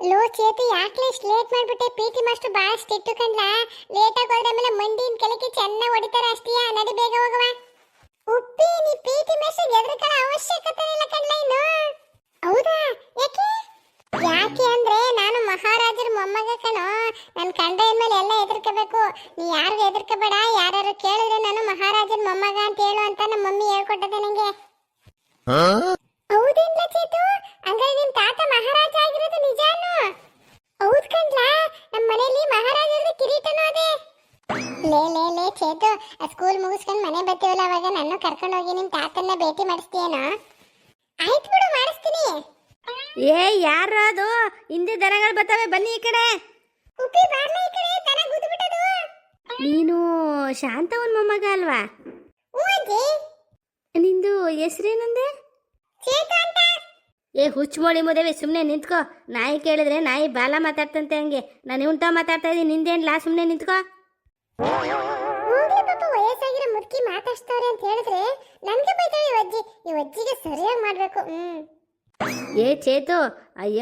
Low Chethu ಯಾಕೆ ಇಷ್ಟು late ಮಾಡ್ಬಿಟ್ಟೆ? ಪಿಟಿ ಮಾಸ್ಟರ್ ಭಾಳ ಸ್ಟ್ರಿಕ್ಟ್ ಕಣ್ಲಾ. ಲೇಟ್ ಆಗಿ ಹೋದ್ರೆ ಆಮೇಲೆ ಮಂಡಿನ ಕೆಳಗೆ ಚೆನ್ನಾಗಿ ಹೊಡಿತಾರೆ ಅಷ್ಟೇಯಾ. ನಡಿ ಬೇಗ ಹೋಗವ. ಉಪ್ಪಿ ನೀ ಪಿಟಿ ಮಾಸ್ಟರ್ ಎದುರುಕಳ ಅವಶ್ಯಕತೆ ಇಲ್ಲ ಕಣ್ಲಾ ಇನ್ನು. ಹೌದಾ? ಯಾಕೆ? ಯಾಕೆ ಅಂದ್ರೆ ನಾನು ಮಹಾರಾಜರ ಮೊಮ್ಮಗ ಕಣೋ. ನನ್ನ ಕಂಡ ಮೇಲೆ ಎಲ್ಲ ಎದುರ್ಕೋಬೇಕು. ನೀ ಯಾರಿಗೂ ಎದುರ್ಕೋಬೇಡ. ಯಾರು ಕೇಳಿದ್ರೆ ನಾನು ಮಹಾರಾಜರ ಮೊಮ್ಮಗ ಅಂತ ಹೇಳು ಅಂತ ನಮ್ಮ ಮಮ್ಮಿ ಹೇಳ್ಕೊಟ್ಟದೆ ನಂಗೆ. ಹೌದೇನ್ಲ ಚೇತು? ಹಂಗಾರೆ ನಿಮ್ ತಾತ ಮಹಾರಾಜ ಆಗಿರೋದು ನಿಜಾನು? ಹೌದ್ ಕಣ್ಲಾ, ನಮ್ಮ ಮನೆಯಲ್ಲಿ ಮಹಾರಾಜರ ಕಿರೀಟನೂ ಅದೇ. ಲೇ ಚೇತು, ಸ್ಕೂಲ್ ಮುಗಿಸ್ಕೊಂಡು ಮನೆ ಬರ್ತೀವಲ್ಲ ಅವಾಗ ನನ್ನ ಕರ್ಕೊಂಡು ಹೋಗಿ ನಿಮ್ ತಾತನ್ನ ಭೇಟಿ ಮಾಡಿಸ್ತೀಯೇನೋ? ಆಯ್ತು ಬಿಡು, ಮಾಡಿಸ್ತೀನಿ. ಏ ಯಾರು ಅದು? ಹಿಂದೆ ದನಗಳು ಬರ್ತವೆ, ಬನ್ನಿ ಈ ಕಡೆ. ಉಪ್ಪಿ ಬಾರ್ಲ ಈ ಕಡೆ, ದನ ಗುದ್ದುಬಿಟ್ಟದು. ನೀನು ಶಾಂತವನ್ ಮೊಮ್ಮಗ ಅಲ್ವಾ? ಹ್ಞೂ ಅಜ್ಜಿ. ನಿಂದು ಹೆಸರೇನಂದೆ? ಚೇತು ಅಂತ. ಏ ಹುಚ್ಚುಮೋಳಿ ಮುದೇವಿ, ಸುಮ್ಮನೆ ನಿಂತ್ಕೋ. ನಾಯಿ ಕೇಳಿದ್ರೆ ನಾಯಿ ಬಾಲ ಮಾತಾಡ್ತಂತೆ ಹಂಗೆ. ನಾನು ಉಂಟ ಮಾತಾಡ್ತಾ ಇದ್ದೀನಿ, ನಿಂದೇನ್ಲಾ? ಸುಮ್ಮನೆ ನಿಂತ್ಕೋ. ಹೋಗ್ಲಿ ಪಾಪ, ವಯಸ್ಸಾಗಿರೋ ಮುದುಕಿ ಮಾತಾಡ್ಸ್ತಾವ್ರೆ ಅಂತ ಹೇಳಿದ್ರೆ ನನ್ಗೆ ಬೈತಾಳೆ ಈ ಅಜ್ಜಿ. ಈ ಅಜ್ಜಿಗೆ ಸರಿಯಾಗಿ ಮಾಡ್ಬೇಕು. ಏ ಚೇತು,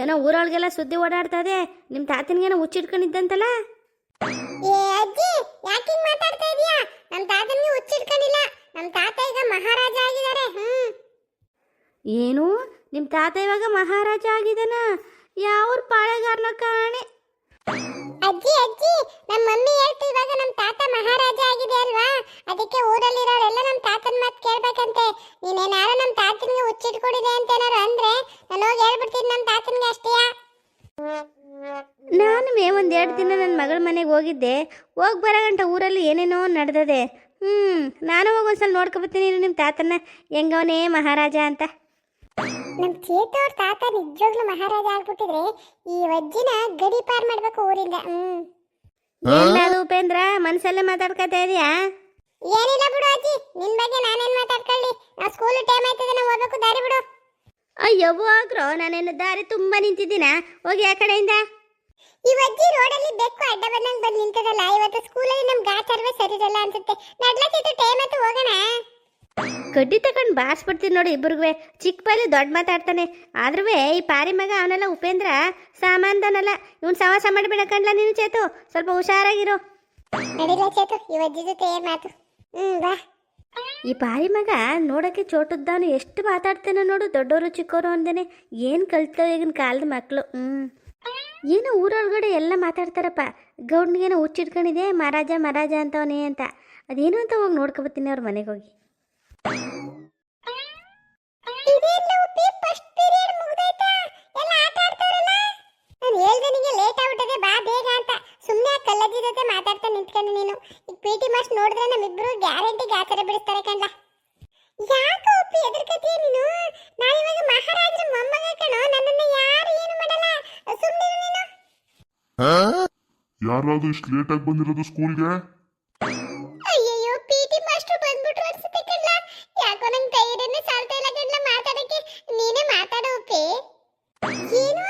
ಏನೋ ಊರೊಳಗೆಲ್ಲ ಸುದ್ದಿ ಓಡಾಡ್ತದೆ, ನಿಮ್ಮ ತಾತನಿಗೇನೋ ಹುಚ್ಚಿಟ್ಕೊಂಡಿದ್ದಂತಲ್ಲ? ಏ ಅಜ್ಜಿ, ಯಾಕೆ ಹಿಂಗ್ ಮಾತಾಡ್ತಾ ಇದೀಯಾ? ನಮ್ಮ ತಾತನಿಗೆ ಹುಚ್ಚಿಟ್ಕೊಂಡಿಲ್ಲ. ನಮ್ಮ ತಾತ ಈಗ ಮಹಾರಾಜ ಆಗಿದ್ದಾರೆ. ಏನು, ನಿಮ್ಮ ತಾತ ಇವಾಗ ಮಹಾರಾಜ ಆಗಿದಾನ? ಯಾವ ಪಾಳೆಗಾರನ ಕಾಣೆ. ಅಜ್ಜಿ ಅಜ್ಜಿ, ನಮ್ಮ ಮಮ್ಮಿ ಹೇಳ್ತು ಇವಾಗ ನಮ್ಮ ತಾತ ಮಹಾರಾಜ ಆಗಿದೆ ಅಲ್ವಾ, ಅದಕ್ಕೆ ಊರಲ್ಲಿರೋರೆಲ್ಲ ನಮ್ಮ ತಾತನ ಮಾತು ಕೇಳ್ಬೇಕಂತೆ. ನೀನೇನಾರು ನಮ್ಮ ತಾತನಿಗೆ ಹುಚ್ಚಿಟ್ಕೊಂಡಿದೆ ಅಂತ ಏನಾರು ಅಂದ್ರೆ ನಾನು ಹೋಗಿ ಹೇಳ್ಬಿಡ್ತೀನಿ ನಮ್ಮ ತಾತನಿಗೆ ಅಷ್ಟೇಯಾ. ನಾನು ಒಂದು 2 ದಿನ ನನ್ನ ಮಗಳ ಮನೆಗೆ ಹೋಗಿದ್ದೆ. ಹೋಗಿ ಬರೋ ಗಂಟ ಊರಲ್ಲಿ ಏನೇನೋ ನಡೆದದೆ. ನಾನು ಹೋಗಿ ಒಂದ್ಸಲ ನೋಡ್ಕೊಬತ್ತೀನಿ ನಿಮ್ಮ ತಾತನ, ಹೆಂಗವನೇ ಮಹಾರಾಜ ಅಂತ. ನಮ್ಮ ಚೇತು ಅವ್ರ ತಾತ ನಿಜವಾಗ್ಲೂ ಮಹಾರಾಜ ಆಗ್ಬಿಟ್ಟಿದ್ರೆ ಈ ಅಜ್ಜಿನ ಗಡಿ ಪಾರ್ ಮಾಡ್ಬೇಕು ಊರಿಂದ. ಎಲ್ಲದು ಉಪೇಂದ್ರ, ಮನಸ್ಸಲ್ಲೇ ಮಾತಾಡ್ಕೊತಾ ಇದೀಯಾ? ಏನಿಲ್ಲ ಬಿಡು ಅಜ್ಜಿ, ನಿನ್ ಬಗ್ಗೆ ನಾನೇನ್ ಮಾತಾಡ್ಕೊಳ್ಳಿ. ನಾವು ಸ್ಕೂಲ್ ಟೈಮ್ ಆಯ್ತದೆ, ನಾವು ಹೋಗ್ಬೇಕು, ದಾರಿ ಬಿಡು. ಅಯ್ಯೋ ಹೋಗ್ರೋ, ನಾನೇನು ದಾರಿ ತುಂಬ ನಿಂತಿದ್ದೀನ? ಹೋಗಿ ಆ ಕಡೆಯಿಂದ. ಈ ಅಜ್ಜಿ ರೋಡಲ್ಲಿ ಬೆಕ್ಕು ಅಡ್ಡ ಬಂದಂಗೆ ಬಂದು ನಿಂತದಲ್ಲ. ಇವತ್ತು ಸ್ಕೂಲಲ್ಲಿ ನಮ್ ಗಾಚಾರವೇ ಸರಿ ಇರಲ್ಲ ಅನ್ಸುತ್ತೆ. ನಡ್ಲಕ್ಕಿತ್ತು, ಟೈಮ್ ಆಯ್ತು, ಹೋಗೋಣ. ಕಡ್ಡಿ ತಗೊಂಡು ಬಾರಿಸ್ಬಿಡ್ತೀನಿ ನೋಡಿ ಇಬ್ಬರಿಗೂ. ಚಿಕ್ಕ ಪೈಲಿ ದೊಡ್ಡ ಮಾತಾಡ್ತಾನೆ. ಆದ್ರೂ ಈ ಪಾರಿ ಮಗ ಅವನೆಲ್ಲ ಉಪೇಂದ್ರ ಸಾಮಾನ್ದನಲ್ಲ. ಇವನು ಸವಾಸ ಮಾಡಿಬಿಡ ಕಣ್ಲ ನೀನು ಚೇತು, ಸ್ವಲ್ಪ ಹುಷಾರಾಗಿರು. ನಡಿಲ್ಲ ಚೇತು, ಈ ಅಜ್ಜಿ ಜೊತೆ ಏನ್ ಮಾತು. ಬಾ. ಈ ಪಾರಿ ಮಗ ನೋಡೋಕ್ಕೆ ಚೋಟದ್ದಾನು, ಎಷ್ಟು ಮಾತಾಡ್ತಾನೆ ನೋಡು. ದೊಡ್ಡವರು ಚಿಕ್ಕವರು ಅಂದೇನೆ. ಏನು ಕಲ್ತವೆ ಈಗಿನ ಕಾಲದ ಮಕ್ಕಳು. ಏನೋ ಊರೊಳಗಡೆ ಎಲ್ಲ ಮಾತಾಡ್ತಾರಪ್ಪ. ಗೌಡ್ನಿಗೇನೋ ಹುಚ್ಚಿಟ್ಕೊಂಡಿದೆ, ಮಹಾರಾಜ ಮಹಾರಾಜ ಅಂತವನೇ ಅಂತ. ಅದೇನು ಅಂತ ಹೋಗಿ ನೋಡ್ಕೊಬತ್ತೀನಿ ಅವ್ರ ಮನೆಗೆ ಹೋಗಿ. ಇದೇನು ಉಪ್ಪಿ, ಫಸ್ಟ್ ಪೀರಿಯಡ್ ಮುಗ್ದೈತಾ? ಎಲ್ಲ ಆಟ ಆಡ್ತಾರಲ್ಲ. ನಾನು ಹೇಳ್ದನಿಗೆ ಲೇಟ್ ಆಗ್ಬಿಟ್ಟದೆ, ಬಾ ಬೇಗ ಅಂತ. ಸುಮ್ಮನೆ ಆ ಕಲ್ಲಜ್ಜಿ ಜೊತೆ ಮಾತಾಡ್ತಾ ನಿಂತ್ಕೊಂಡು ನೀನು. ಈಗ ಪಿಟಿ ಮಾಸ್ಟರ್ ನೋಡಿದ್ರೆ ನಮ್ಮಿಬ್ರು ಗ್ಯಾರಂಟಿ ಗಾಚಾರ ಬಿಡಿಸ್ತಾರೆ ಕಂಡ. ಯಾಕೆ ಉಪ್ಪಿ ಎದುರ್ಕತೀಯ ನೀನು? ನಾನು ಇವಾಗ ಮಹಾರಾಜರ ಮೊಮ್ಮಗ ಕಣೋ, ನನ್ನನ್ನು ಯಾರು ಏನು ಮಾಡಲ್ಲ. ಸುಮ್ಮನೆ ನೀನು. ಯಾರಾದ್ರೂ ಇಷ್ಟು ಲೇಟ್ ಆಗಿ ಬಂದಿರೋದು ಸ್ಕೂಲ್ಗೆ? ಅಯ್ಯಯ್ಯೋ, ಪಿಟಿ ಮಾಸ್ಟರ್ ಬಂದ್ಬಿಟ್ರು ಅನ್ಸುತ್ತೆ ಕಣ್ಲ. ಯಾಕೋ ನಂಗೆ ಧೈರ್ಯನೇ ಸಾಲ್ತಾ ಇಲ್ಲ ಕಣ್ಲ ಮಾತಾಡಕ್ಕೆ. ನೀನೇ ಮಾತಾಡು ಉಪ್ಪಿ. ಏನು,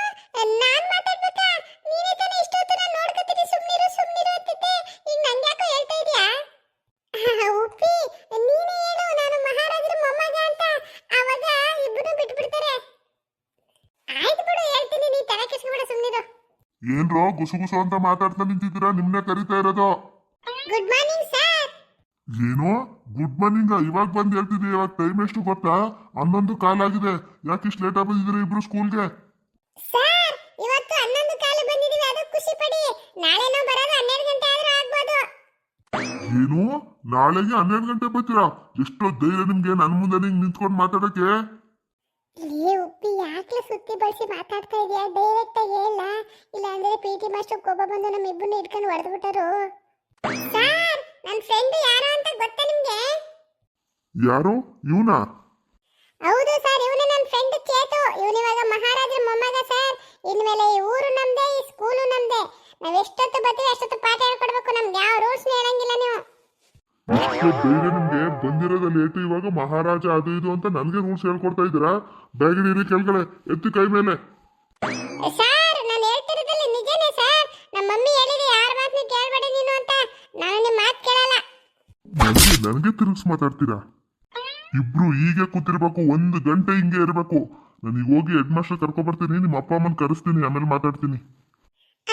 ನಾನ್ ಮಾತಾಡ್ಬೇಕಾ? ನೀನೇ ತಾನೇ ಇಷ್ಟೊತ್ತು ನಾನು ನೋಡ್ಕೊತೀನಿ, ಸುಮ್ಮನಿರು ಅಂತಿದ್ದೆ. ಈಗ ನಂಗೆ ಯಾಕೋ ಹೇಳ್ತಾ ಇದೀಯಾ? ಉಪ್ಪಿ, ನೀನೇ ಹೇಳು ನಾನು ಮಹಾರಾಜರ ಮೊಮ್ಮಗ ಅಂತ. ಅವಾಗ ಇಬ್ಬರು ಬಿಟ್ಬಿಡ್ತಾರೆ. ಆಯ್ತು ಬಿಡು, ಹೇಳ್ತೀನಿ, ನೀ ತಲೆ ಕೆಡಿಸ್ಕೊಬೇಡ, ಸುಮ್ಮನಿರು. ಏನ್ರೋ ಗುಸುಗುಸು ಅಂತ ಮಾತಾಡ್ತಾ ನಿಂತಿದ್ದೀರಾ? ನಿಮ್ನೆ ಕರಿತಾ ಇರೋದು. Good morning sir. ಏನು ಗುಡ್ ಮಾರ್ನಿಂಗ್? ಇವಾಗ ಬಂದು ಹೇಳ್ತಿದ್ದೀವಿ. ಇವಾಗ ಟೈಮ್ ಎಷ್ಟು ಗೊತ್ತಾ? 11 ಕಾಲಾಗಿದೆ. ಯಾಕೆ ಇಷ್ಟು ಲೇಟ್ ಆಗಿ ಬಂದಿದ್ದೀರಾ ಇಬ್ರು ಸ್ಕೂಲ್ಗೆ? ಸರ್, ಇವತ್ತು 11 ಕಾಲು ಬಂದಿದೀವಿ, ಅದು ಖುಷಿ ಪಡಿ. ನಾಳೆ ನಾವು ಬರೋದು 12 ಗಂಟೆ ಆದ್ರೂ ಆಗ್ಬೋದು. ಏನು, ನಾಳೆಗೆ 12 ಗಂಟೆ ಬರ್ತೀರಾ? ಎಷ್ಟೋ ಧೈರ್ಯ ನಿಮ್ಗೆ ನನ್ನ ಮುಂದೆ ನಿಂಗೆ ನಿಂತ್ಕೊಂಡು ಮಾತಾಡಕ್ಕೆ? ಏ ಉಪ್ಪಿ, ಯಾಕೆ ಸುತ್ತಿ ಬಳಸಿ ಮಾತಾಡ್ತಾ ಇದೀಯಾ? ಡೈರೆಕ್ಟ್ ಆಗಿ ಹೇಳ, ಇಲ್ಲ ಅಂದ್ರೆ ಪಿಟಿ ಮಾಸ್ಟರ್ ಕೋಪ ಬಂದು ನಮ್ಮ ಇಬ್ಬರನ್ನ ಇಟ್ಕೊಂಡು ಹೊಡೆದ್ಬಿಟ್ಟರು. ಸರ್, ನನ್ನ ಫ್ರೆಂಡ್ ಯಾರು ಅಂತ ಗೊತ್ತಾ ನಿಮ್ಗೆ? ಯಾರು? ಇವನಾ? ಹೌದು ಸರ್, ಇವನೇ ನನ್ನ ಫ್ರೆಂಡ್ ಚೇತು. ಇವನು ಇವಾಗ ಮಹಾರಾಜರ ಮೊಮ್ಮಗ ಸರ್. ಇನ್ಮೇಲೆ ಈ ಊರು ನಮ್ದೆ, ಈ ಸ್ಕೂಲು ನಮ್ದೆ. ನಾವ್ ಎಷ್ಟೊತ್ತು ಬರ್ತೀವಿ ಅಷ್ಟೊತ್ತು ಪಾಠ ಹೇಳ್ಕೊಡ್ಬೇಕು. ನಮ್ಗೆ ಯಾವ ರೂಲ್ಸ್ ಹೇಳಂಗಿಲ್ಲ ನೀವು. ಇಷ್ಟು ಧೈರ್ಯ ನಿಮ್ಗೆ? ಬಂದಿರೋದ ಲೇಟು, ಇವಾಗ ಮಹಾರಾಜ ಅದು ಇದು ಅಂತ ನನಗೆ ರೂಲ್ಸ್ ಹೇಳ್ಕೊಡ್ತಾ ಇದ್ದೀರಾ? ಬ್ಯಾಗಿಡೀರಿ ಕೆಳಗಡೆ, ಎತ್ತಿ ಕೈ ಮೇಲೆ. ಸರ್, ನಾನು ಹೇಳ್ತಿರೋದಲ್ಲ ನಿಜನೇ ಸರ್. ನಮ್ಮ ಮಮ್ಮಿ ಹೇಳಿದೆ ಯಾರ ಮಾತನ್ನು ಕೇಳಬೇಡ ನೀನು ಅಂತ. ನಾನು ನಿಮ್ಮ ಮಾತು ಕೇಳಲ್ಲ. ನನಗೆ ತಿರುಗಿಸ್ ಮಾತಾಡ್ತೀರಾ? ಇಬ್ರು ಹೀಗೆ ಕೂತಿರ್ಬೇಕು, 1 ಗಂಟೆ ಹಿಂಗೆ ಇರಬೇಕು. ನಾನು ಈಗ ಹೋಗಿ ಹೆಡ್ ಮಾಸ್ಟರ್ ಕರ್ಕೊಬರ್ತೀನಿ, ನಿಮ್ಮ ಅಪ್ಪ ಅಮ್ಮನ ಕರೆಸ್ತೀನಿ, ಆಮೇಲೆ ಮಾತಾಡ್ತೀನಿ.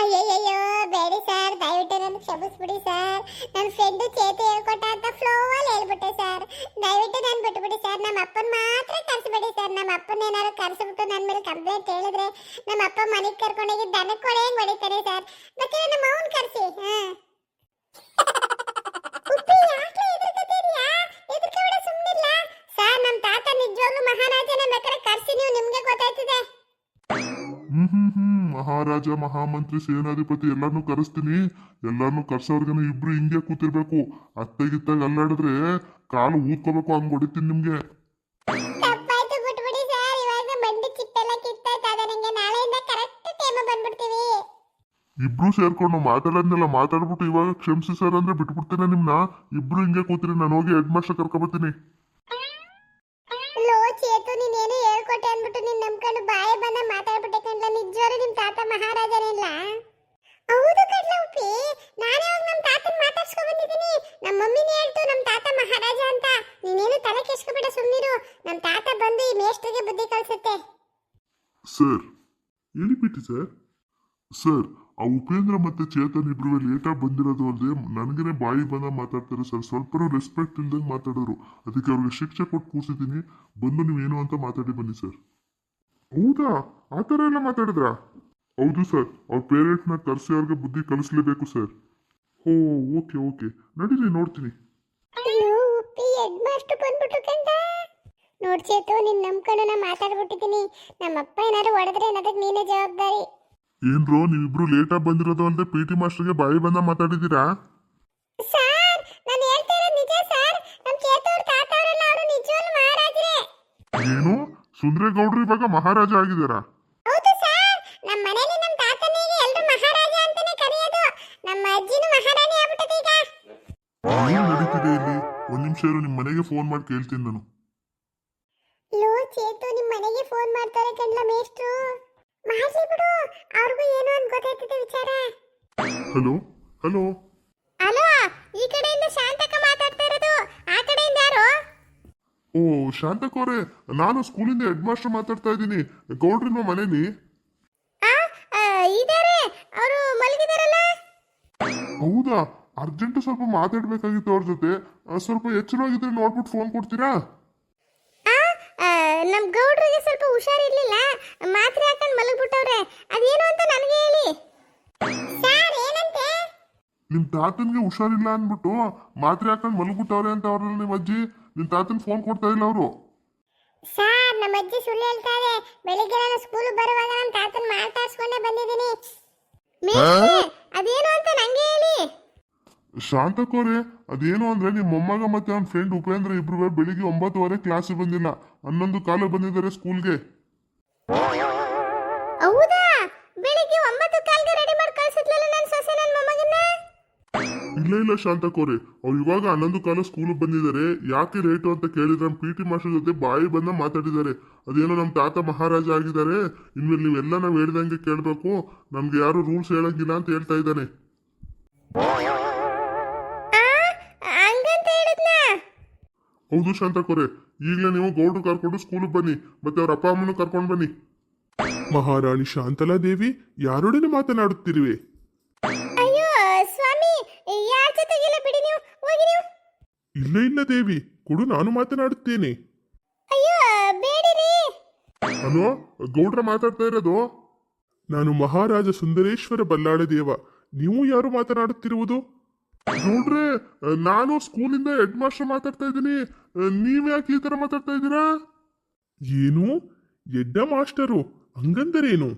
ಅಯ್ಯಯ್ಯೋ ಬೇಡಿ ಸರ್, ದಯವಿಟ್ಟು ನನ್ನ ಕ್ಷಮಿಸ್ಬಿಡಿ ಸರ್. ನನ್ನ ಫ್ರೆಂಡು ಚೇತು ಹೇಳ್ಕೊಟ್ಟ ಅಂತ ಫ್ಲೋ ಅಲ್ಲಿ ಹೇಳ್ಬಿಟ್ಟೆ ಸರ್. ದಯವಿಟ್ಟು ನಾನು ಬಿಟ್ಬಿಡಿ ಸರ್. ನಮ್ಮ ಅಪ್ಪನ ಮಾತ್ರ ಕರ್ಸ್ಬಿಡಿ ಸರ್. ನಮ್ಮ ಅಪ್ಪನ ಏನಾದ್ರು ಕರ್ಸ್ಬಿಟ್ಟು ನನ್ನ ಮೇಲೆ ಕಂಪ್ಲೇಂಟ್ ಹೇಳಿದ್ರೆ ನಮ್ಮ ಅಪ್ಪ ಮನೆಗೆ ಕರ್ಕೊಂಡೋಗಿ ದನಕ್ಕೆ ಹೊಡೆಯಂಗೆ ಹೊಡಿತಾರೆ ಸರ್. ಮತ್ತೆ ನಮ್ಮ ಅವನ್ ಕರ್ಸಿ. ಉಪ್ಪಿ ಯಾಕೆ ಎದುರ್ಕತ್ತೀರಿಯಾ? ಎದುರ್ಕಬೇಡ, ಸುಮ್ಮನಿಲ್ಲ ಸರ್. ನಮ್ಮ ತಾತ ನಿಜವಾಗ್ಲೂ ಮಹಾರಾಜನ ಬೇಕಾದ್ರೆ ಕರ್ಸಿ, ನೀವು ನಿಮ್ಗೆ ಗೊತ್ತಾಯ್ತದೆ. ಮಹಾರಾಜ, ಮಹಾಮಂತ್ರಿ, ಸೇನಾಧಿಪತಿ ಎಲ್ಲಾರ್ನು ಕರೆಸ್ತೀನಿ. ಎಲ್ಲಾರ್ನು ಕರ್ಸೋರ್ಗನ ಇಬ್ರು ಹಿಂಗೆ ಕೂತಿರ್ಬೇಕು. ಅತ್ತಗಿತ್ತಾಗ ಅಲ್ಲಾಡಿದ್ರೆ ಕಾಲು ಊದ್ಕೋಬೇಕು, ಹಂಗ್ ಹೊಡಿತೀನಿ ನಿಮ್ಗೆ. ತಪ್ಪಾಯ್ತು, ಬಿಟ್ಬಿಡಿ ಸರ್. ಇವಾಗ ಬಂಡಿ ಚಿಪ್ಪೆಲ್ಲ ಕಿತ್ತಾಯ್ತು. ಅದ ನಂಗೆ ನಾಳೆಯಿಂದ ಕರೆಕ್ಟ್ ಟೈಮ್ ಬಂದ್ಬಿಡ್ತೀವಿ. ಇಬ್ರು ಸೇರ್ಕೊಂಡು ಮಾತಾಡೋದ್ನೆಲ್ಲ ಮಾತಾಡ್ಬಿಟ್ಟು ಇವಾಗ ಕ್ಷಮಿಸಿ ಸರ್ ಅಂದ್ರೆ ಬಿಟ್ಬಿಡ್ತೇನೆ ನಿಮ್ನ. ಇಬ್ರು ಹಿಂಗೆ ಕೂತಿರಿ, ನಾನು ಹೋಗಿ ಹೆಡ್ ಮಾಸ್ಟರ್ ಕರ್ಕೊಬರ್ತೀನಿ. ಲೋ ಚೇತು, ನೀನೇನು ಹೇಳ್ಕೊಟ್ಟೆ ಅಂದ್ಬಿಟ್ಟು ನೀನ್ ನಂಬ್ಕೊಂಡು ಬಾಯಿ ಬಂದ ಮಾತಾಡ್ಬಿಟ್ಟೆ ಕಣ್ಲ. ನಿಜವಾಗ್ಲೂ ನಿಮ್ ತಾತ ಮಹಾರಾಜನಿಲ್ಲ? ಹೌದು ಕಣ್ಲ ಉಪ್ಪಿ, ನಾನೇ ಹೋಗಿ ನಮ್ ತಾತನ್ ಮಾತಾಡ್ಸ್ಕೊಂಡ್ ಬಂದಿದ್ದೀನಿ. ನಮ್ಮ ಮಮ್ಮಿನೇ ಹೇಳ್ತು ನಮ್ ತಾತ ಮಹಾರಾಜ ಅಂತ. ನೀನೇನು ತಲೆ ಕೆಡ್ಸ್ಕೊಬೇಡ, ಸುಮ್ಮನಿರು. ನಮ್ ತಾತ ಬಂದು ಈ ಮೇಷ್ಟ್ರಿಗೆ ಬುದ್ಧಿ ಕಲ್ಸುತ್ತೆ. ಸರ್ ಹೇಳಿ ಬಿಟ್ಟಿ ಸರ್. ಸರ್, ಆ ಉಪೇಂದ್ರ ಮತ್ತೆ ಚೇತನ್ ಇಬ್ರು ಲೇಟಾಗಿ ಬಂದಿರೋದು ಅಲ್ಲದೆ ನನಗೇನೆ ಬಾಯಿ ಬಂದ ಮಾತಾಡ್ತಾರೆ ಸರ್. ಸ್ವಲ್ಪ ರೆಸ್ಪೆಕ್ಟ್ ಇಲ್ದಂಗೆ ಮಾತಾಡೋರು. ಅದಕ್ಕೆ ಅವ್ರಿಗೆ ಶಿಕ್ಷೆ ಕೊಟ್ಟು ಕೂರ್ಸಿದ್ದೀನಿ. ಬಂದು ನೀವೇನು ಅಂತ ಮಾತಾಡಿ ಬನ್ನಿ ಸರ್. ಹೌದಾ, ಆ ಥರ ಎಲ್ಲ ಮಾತಾಡಿದ್ರಾ? ಹೌದು ಸರ್, ಅವ್ರ ಪೇರೆಂಟ್ಸ್ನ ಕರೆಸಿ ಅವ್ರಿಗೆ ಬುದ್ಧಿ ಕಲಿಸ್ಲೇಬೇಕು ಸರ್. ಓ ಓಕೆ ಓಕೆ, ನಡೀರಿ ನೋಡ್ತೀನಿ. ಅಯ್ಯೋ ಉಪ್ಪಿ, ಹೆಡ್ ಮಾಸ್ಟರ್ ಬಂದ್ಬಿಟ್ರು ಕಂಡ. ನೋಡ್ ಚೇತು, ನಿನ್ ನಂಬ್ಕೊಂಡು ನಾ ಮಾತಾಡ್ಬಿಟ್ಟಿದ್ದೀನಿ. ನಮ್ಮಪ್ಪ ಏನಾದ್ರು ಹೊಡೆದ್ರೆ ಅದಕ್ಕೆ ನೀನೇ ಜವಾಬ್ದಾರಿ. ಏನ್ರೋ ನೀವಿಬ್ರು ಲೇಟಾಗಿ ಬಂದಿರೋದು ಅಲ್ಲದೆ ಪಿ ಟಿ ಮಾಸ್ಟರ್ಗೆ ಬಾಯಿ ಬಂದ ಮಾತಾಡಿದ್ದೀರಾ? ಸರ್, ನಾನು ಹೇಳ್ತಾ ಇರೋದು ನಿಜ ಸರ್. ನಮ್ಮ ಚೇತು ಅವ್ರ ತಾತ ಅವರೆಲ್ಲ ಅವರು ನಿಜವಾಗ್ಲೂ ಮಹಾರಾಜರೇ. ಏನು, ಸುಂದ್ರೇಗೌಡ್ರು ಇವಾಗ ಮಹಾರಾಜ ಆಗಿದ್ದಾರಾ? ಹೌದು ಸರ್. ನಮ್ಮ ಮನೇಲಿ ನಮ್ಮ ತಾತನಿಗೆ ಎಲ್ಲರೂ ಮಹಾರಾಜ ಅಂತಾನೆ ಕರೆಯೋದು. ನಮ್ಮ ಅಜ್ಜಿನೂ ಮಹಾರಾಣಿ ಆಗ್ಬಿಟ್ಟದೆ ಈಗ. ಏನು ನಡೀತಿದೆ ಇಲ್ಲಿ? ಒಂದ್ ನಿಮಿಷ ಇರು, ನಿಮ್ಮ ಮನೆಗೆ ಫೋನ್ ಮಾಡಿ ಕೇಳ್ತೀನಿ ನಾನು. ಲೋ ಚೇತು, ನಿಮ್ಮ ಮನೆಗೆ ಫೋನ್ ಮಾಡ್ತಾರೆ ಕಣ್ಲ ಮೇಷ್ಟ್ರು. ಮಾಡ್ಲಿ ಬಿಡು, ಅವ್ರಿಗೂ ಏನೋ ಅಂತ ಗೊತ್ತಾಯ್ತದೆ ವಿಚಾರ. Hello hello. ಹಲೋ, ಈ ಕಡೆಯಿಂದ ಶಾಂತಕ ಮಾತಾಡ್ತಾ ಇರೋದು. ಆ ಕಡೆಯಿಂದ ಯಾರು? ಓ ಶಾಂತಕೋರೆ, ನಾನು ಸ್ಕೂಲಿಂದ ಹೆಡ್ ಮಾಸ್ಟರ್ ಮಾತಾಡ್ತಾ ಇದ್ದೀನಿ. ಗೌಡ್ರಿನ ಮನೇಲಿ ಇದಾರೆ, ಅವರು ಮಲಗಿದಾರಲ್ಲ. ಹೌದಾ? ಅರ್ಜೆಂಟ್ ಸ್ವಲ್ಪ ಮಾತಾಡ್ಬೇಕಾಗಿತ್ತು ಅವ್ರ ಜೊತೆ. ಸ್ವಲ್ಪ ಎಚ್ಚರವಾಗಿದ್ರೆ ನೋಡ್ಬಿಟ್ಟು ಫೋನ್ ಕೊಡ್ತೀರಾ? ನಮ್ ಗೌಡ್ರಿಗೆ ಸ್ವಲ್ಪ ಹುಷಾರಿರ್ಲಿಲ್ಲ, ಮಾತ್ರೆ ಹಾಕೊಂಡು ಮಲಗ್ಬಿಟ್ಟವ್ರೆ. ಅದೇನು ಅಂತ ನನಗೆ ಹೇಳಿ ಸರ್. ಏನಂತೆ? ನಿಮ್ ತಾತನ್ಗೆ ಹುಷಾರಿಲ್ಲ ಅಂದ್ಬಿಟ್ಟು ಮಾತ್ರೆ ಹಾಕೊಂಡು ಮಲಗ್ಬಿಟ್ಟವ್ರೆ ಅಂತ ಅವ್ರಲ್ಲ ನಿಮ್ಮ ಅಜ್ಜಿ. ನಿಮ್ ತಾತನ್ ಫೋನ್ ಕೊಡ್ತಾ ಇಲ್ಲ ಅವರು. ಸರ್, ನಮ್ಮ ಅಜ್ಜಿ ಸುಳ್ಳು ಹೇಳ್ತಾರೆ. ಬೆಳಿಗ್ಗೆ ನಾನು ಸ್ಕೂಲ್ ಬರುವಾಗ ನಮ್ಮ ತಾತನ್ ಮಾತಾಡ್ಸ್ಕೊಂಡೇ ಬಂದಿದ್ದೀನಿ. ಅದೇನು ಅಂತ ನಂಗೆ ಹೇಳಿ. ಶಾಂತಕೋರೆ, ಅದೇನು ಅಂದ್ರೆ ನಿಮ್ಮ ಮೊಮ್ಮಗ ಮತ್ತೆ ಅವ್ನ ಫ್ರೆಂಡ್ ಉಪೇಂದ್ರ ಇಬ್ರು ಬೆಳಿಗ್ಗೆ 9:15 ಕ್ಲಾಸಿಗೆ ಬಂದಿಲ್ಲ, 11:15 ಬಂದಿದ್ದಾರೆ ಸ್ಕೂಲ್ಗೆ. ಹೌದಾ? ಬೆಳಿಗ್ಗೆ 9:15ಗೆ ರೆಡಿ ಮಾಡಿ ಕಳ್ಸಿದ್ಲಲ್ಲ ನನ್ನ ಸೊಸೆ ನನ್ನ ಮೊಮ್ಮಗನ್ನ. ಇಲ್ಲ ಶಾಂತಕೋರೆ, ಅವ್ರು ಇವಾಗ 11:15 ಸ್ಕೂಲಿಗೆ ಬಂದಿದ್ದಾರೆ. ಯಾಕೆ ಲೇಟು ಅಂತ ಕೇಳಿದ್ರೆ ನಮ್ಮ ಪಿ ಟಿ ಮಾಸ್ಟರ್ ಜೊತೆ ಬಾಯಿ ಬಂದ ಮಾತಾಡಿದ್ದಾರೆ. ಅದೇನೋ ನಮ್ಮ ತಾತ ಮಹಾರಾಜ ಆಗಿದ್ದಾರೆ, ಇನ್ಮೇಲೆ ನೀವೆಲ್ಲ ನಾವು ಹೇಳ್ದಂಗೆ ಕೇಳಬೇಕು, ನಮ್ಗೆ ಯಾರು ರೂಲ್ಸ್ ಹೇಳಂಗಿಲ್ಲ ಅಂತ ಹೇಳ್ತಾ ಇದ್ದಾನೆ. ಹೌದು ಶಾಂತಕೋರೆ, ಈಗಲೇ ನೀವು ಗೌಡ್ರು ಕರ್ಕೊಂಡು ಸ್ಕೂಲಿಗೆ ಬನ್ನಿ, ಮತ್ತೆ ಅವ್ರ ಅಪ್ಪ ಅಮ್ಮನೂ ಕರ್ಕೊಂಡು ಬನ್ನಿ. ಮಹಾರಾಣಿ ಶಾಂತಲಾ ದೇವಿ, ಯಾರೊಡನೆ ಮಾತನಾಡುತ್ತಿರುವೆ? ಅಯ್ಯೋ ಸ್ವಾಮಿ, ಯಾರ ಜೊತೆಗಿಲ್ಲ ಬಿಡಿ, ನೀವು ಹೋಗಿ ನೀವು. ಇಲ್ಲ ದೇವಿ, ಕೊಡು, ನಾನು ಮಾತನಾಡುತ್ತೇನೆ. ಅಯ್ಯೋ ಬೇಡಿರಿ. ಹಲೋ, ಗೌಡ್ರ ಮಾತಾಡ್ತಾ ಇರೋದು? ನಾನು ಮಹಾರಾಜ ಸುಂದರೇಶ್ವರ ಬಲ್ಲಾಳ ದೇವ. ನೀವು ಯಾರು ಮಾತನಾಡುತ್ತಿರುವುದು? ನೋಡ್ರೆ, ನಾನು ಸ್ಕೂಲಿಂದ ಹೆಡ್ ಮಾಸ್ಟರ್ ಮಾತಾಡ್ತಾ ಇದ್ದೀನಿ. ನೀವ್ ಯಾಕೆ ಈ ತರ ಮಾತಾಡ್ತಾ ಇದ್ದೀರಾ? ಏನು, ಎಡ್ಡ ಮಾಸ್ಟರು ಹಂಗಂದರೇನು?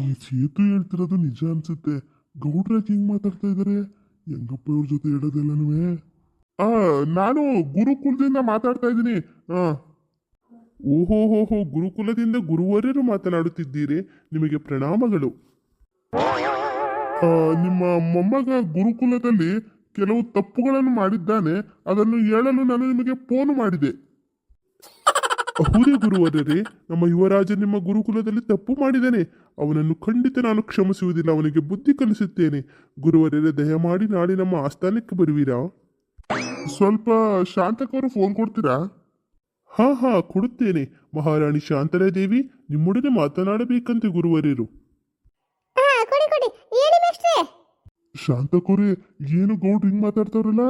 ಈ ಚೇತು ಹೇಳ್ತಿರೋದು ನಿಜ ಅನ್ಸುತ್ತೆ. ಗೌಡ್ರ ಹಿಂಗ್ ಮಾತಾಡ್ತಾ ಇದಾರೆ. ಹೆಂಗಪ್ಪ ಇವ್ರ ಜೊತೆ ಹೇಳೋದೆಲ್ಲನೂ? ನಾನು ಗುರುಕುಲದಿಂದ ಮಾತಾಡ್ತಾ ಇದ್ದೀನಿ. ಓಹೋ, ಗುರುಕುಲದಿಂದ ಗುರುವರ್ಯರು ಮಾತನಾಡುತ್ತಿದ್ದೀರಿ. ನಿಮಗೆ ಪ್ರಣಾಮಗಳು. ನಿಮ್ಮ ಮೊಮ್ಮಗ ಗುರುಕುಲದಲ್ಲಿ ಕೆಲವು ತಪ್ಪುಗಳನ್ನು ಮಾಡಿದ್ದಾನೆ. ಅದನ್ನು ಹೇಳಲು ನಾನು ನಿಮಗೆ ಫೋನ್ ಮಾಡಿದೆ. ಹೌದೇ ಗುರುವರರೇ, ನಮ್ಮ ಯುವರಾಜ ನಿಮ್ಮ ಗುರುಕುಲದಲ್ಲಿ ತಪ್ಪು ಮಾಡಿದ್ದಾನೆ. ಅವನನ್ನು ಖಂಡಿತ ನಾನು ಕ್ಷಮಿಸುವುದಿಲ್ಲ, ಅವನಿಗೆ ಬುದ್ಧಿ ಕಲಿಸುತ್ತೇನೆ. ಗುರುವರರೇ, ದಯಮಾಡಿ ನಾಳೆ ನಮ್ಮ ಆಸ್ಥಾನಕ್ಕೆ ಬರುವಿರಾ? ಸ್ವಲ್ಪ ಶಾಂತಕವರು ಫೋನ್ ಕೊಡ್ತೀರಾ? ಹಾ ಹಾ ಕೊಡುತ್ತೇನೆ. ಮಹಾರಾಣಿ ಶಾಂತಲಾದೇವಿ ನಿಮ್ಮೊಡನೆ ಮಾತನಾಡಬೇಕಂತೆ ಗುರುವರೇರು. ಹಾ ಕೊಡಿ ಕೊಡಿ, ಹೇಳಿ ಮೇಷ್ಟ್ರೆ. ಶಾಂತಕೋರೆ, ಏನು ಗೌಡ್ರು ಹಿಂಗ್ ಮಾತಾಡ್ತಾವ್ರಲ್ಲ?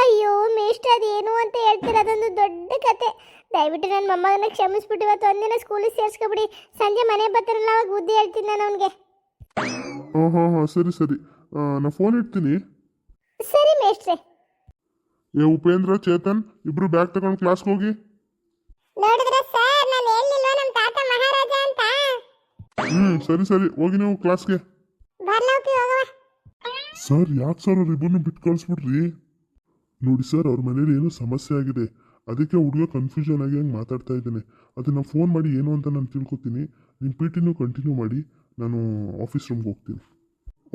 ಅಯ್ಯೋ ಮೇಷ್ಟ್ರೆ, ಅದೇನು ಅಂತ ಹೇಳ್ತೀರ, ಅದೊಂದು ದೊಡ್ಡ ಕತೆ. ದಯವಿಟ್ಟು ನನ್ನ ಮೊಮ್ಮಗನ ಕ್ಷಮಿಸ್ಬಿಟ್ಟು ಇವತ್ತು ಒಂದಿನ ಸ್ಕೂಲಿಗೆ ಸೇರಿಸ್ಕೊಬಿಡಿ. ಸಂಜೆ ಮನೆ ಬರ್ತಾರಲ್ಲ ಅವಾಗ ಬುದ್ಧಿ ಹೇಳ್ತೀನಿ ನಾನು ಅವನಿಗೆ. ಹಾಂ ಹಾಂ ಹಾಂ, ಸರಿ ಸರಿ. ನಾ ಫೋನ್ ಇಡ್ತೀನಿ. ಸರಿ ಮೇಷ್ಟ್ರೆ. ಏ ಉಪೇಂದ್ರ, ಚೇತನ್ ಇಬ್ರು ಬ್ಯಾಗ್ ತಗೊಂಡು ಕ್ಲಾಸ್ಗೆ ಹೋಗಿ. ನೋಡಿದ್ರೆ ಸರ್, ನಾನು ಹೇಳಿಲ್ವಾ ನಮ್ಮ ತಾತ ಮಹಾರಾಜ ಅಂತ? ಸರಿ ಸರಿ, ಹೋಗಿ ನೀವು ಕ್ಲಾಸ್ಗೆ. ಬರ್ಲೋಕಿ ಹೋಗವ. ಸರ್, ಯಾಕೆ ಸರ್ ಅವ್ರಿಬ್ಬರನ್ನ ಬಿಟ್ಟು ಕಳಿಸ್ಬಿಡ್ರಿ? ನೋಡಿ ಸರ್, ಅವ್ರ ಮನೇಲಿ ಏನೋ ಸಮಸ್ಯೆ ಆಗಿದೆ, ಅದಕ್ಕೆ ಹುಡುಗ ಕನ್ಫ್ಯೂಷನ್ ಆಗಿ ಹಂಗೆ ಮಾತಾಡ್ತಾ ಇದ್ದೇನೆ. ಅದನ್ನ ಫೋನ್ ಮಾಡಿ ಏನು ಅಂತ ನಾನು ತಿಳ್ಕೊತೀನಿ. ನಿಮ್ಮ ಪಿ ಟಿನೂ ಕಂಟಿನ್ಯೂ ಮಾಡಿ, ನಾನು ಆಫೀಸ್ ರೂಮ್ಗೆ ಹೋಗ್ತೀನಿ.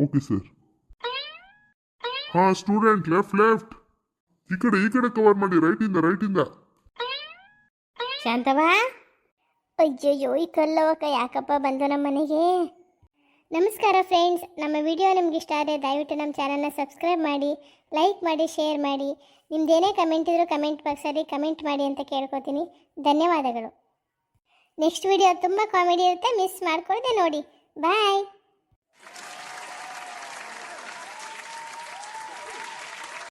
Okay sir. ಹಾಂ ಸ್ಟೂಡೆಂಟ್, ಲೆಫ್ಟ್ ಲೆಫ್ಟ್. ಈ ಕಡೆ ಕವರ್ ಮಾಡಿ, ರೈಟಿಂದ. ಶಾಂತವಾ, ಅಯ್ಯಯ್ಯೋ, ಈ ಕಲ್ಲವಕ್ಕ ಯಾಕಪ್ಪ ಬಂದು ನಮ್ಮ ಮನೆಗೆ? ನಮಸ್ಕಾರ ಫ್ರೆಂಡ್ಸ್, ನಮ್ಮ ವಿಡಿಯೋ ನಿಮ್ಗೆ ಇಷ್ಟ ಆದರೆ ದಯವಿಟ್ಟು ನಮ್ಮ ಚಾನಲ್ನ ಸಬ್ಸ್ಕ್ರೈಬ್ ಮಾಡಿ, ಲೈಕ್ ಮಾಡಿ, ಶೇರ್ ಮಾಡಿ. ನಿಮ್ದೇನೇ ಕಮೆಂಟ್ ಇದ್ರೂ ಕಮೆಂಟ್ ಬಾಕ್ಸಲ್ಲಿ ಕಮೆಂಟ್ ಮಾಡಿ ಅಂತ ಕೇಳ್ಕೊತೀನಿ. ಧನ್ಯವಾದಗಳು. ನೆಕ್ಸ್ಟ್ ವಿಡಿಯೋ ತುಂಬ ಕಾಮಿಡಿ ಇರುತ್ತೆ, ಮಿಸ್ ಮಾಡ್ಕೊಳ್ಳದೆ ನೋಡಿ. ಬಾಯ್.